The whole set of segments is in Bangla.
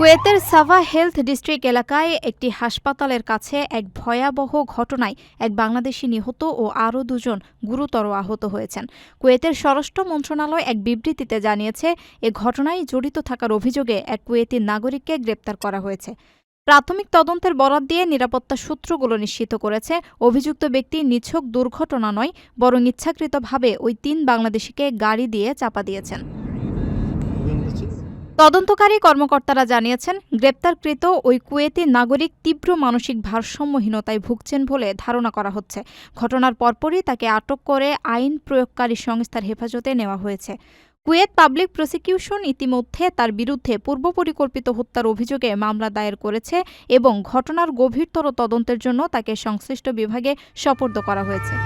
কুয়েতের সাভা হেলথ ডিস্ট্রিক্ট এলাকায় একটি হাসপাতালের কাছে এক ভয়াবহ ঘটনায় এক বাংলাদেশি নিহত ও আরও দুজন গুরুতর আহত হয়েছেন। কুয়েতের স্বরাষ্ট্র মন্ত্রণালয় এক বিবৃতিতে জানিয়েছে, এ ঘটনায় জড়িত থাকার অভিযোগে এক কুয়েতি নাগরিককে গ্রেপ্তার করা হয়েছে। প্রাথমিক তদন্তের বরাত দিয়ে নিরাপত্তা সূত্রগুলো নিশ্চিত করেছে, অভিযুক্ত ব্যক্তি নিছক দুর্ঘটনা নয়, বরং ইচ্ছাকৃতভাবে ওই ৩ বাংলাদেশিকে গাড়ি দিয়ে চাপা দিয়েছেন। তদন্তকারী কর্মকর্তারা জানিয়েছেন, গ্রেপ্তারকৃত ওই কুয়েতি নাগরিক তীব্র মানসিক ভারসাম্যহীনতায় ভুগছেন বলে ধারণা করা হচ্ছে। ঘটনার পরপরই তাকে আটক করে আইন প্রয়োগকারী সংস্থার হেফাজতে নেওয়া হয়েছে। কুয়েত পাবলিক প্রসিকিউশন ইতিমধ্যে তার বিরুদ্ধে পূর্বপরিকল্পিত হত্যার অভিযোগে মামলা দায়ের করেছে এবং ঘটনার গভীরতর তদন্তের জন্য তাকে সংশ্লিষ্ট বিভাগে সোপর্দ করা হয়েছে।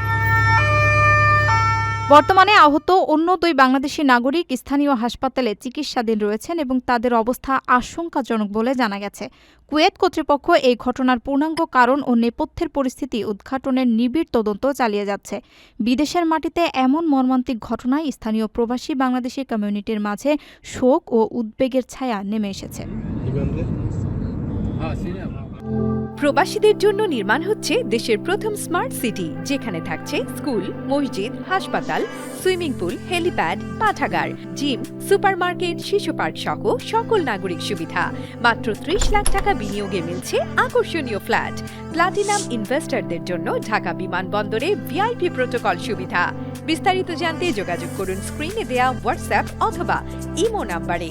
বর্তমানে আহত অন্য ২ বাংলাদেশি নাগরিক স্থানীয় হাসপাতালে চিকিৎসাধীন রয়েছেন এবং তাদের অবস্থা আশঙ্কাজনক বলে জানা গেছে। কুয়েত কর্তৃপক্ষ এই ঘটনার পূর্ণাঙ্গ কারণ ও নেপথ্যের পরিস্থিতি উদ্ঘাটনের নিবিড় তদন্ত চালিয়ে যাচ্ছে। বিদেশের মাটিতে এমন মর্মান্তিক ঘটনায় স্থানীয় প্রবাসী বাংলাদেশি কমিউনিটির মাঝে শোক ও উদ্বেগের ছায়া নেমে এসেছে। প্রবাসীদের জন্য নির্মাণ হচ্ছে দেশের প্রথম স্মার্ট সিটি, যেখানে থাকছে স্কুল, মসজিদ, হাসপাতাল, সুইমিং পুল, হেলিপ্যাড, পাঠাগার, জিম, সুপারমার্কেট, শিশু পার্ক সহ সকল নাগরিক সুবিধা। মাত্র ৩০ লাখ টাকা বিনিয়োগে মিলছে আকর্ষণীয় ফ্ল্যাট। প্লাটিনাম ইনভেস্টরদের জন্য ঢাকা বিমানবন্দরে ভিআইপি প্রোটোকল সুবিধা। বিস্তারিত জানতে যোগাযোগ করুন স্ক্রিনে দেয়া হোয়াটসঅ্যাপ অথবা ইমো নাম্বারে।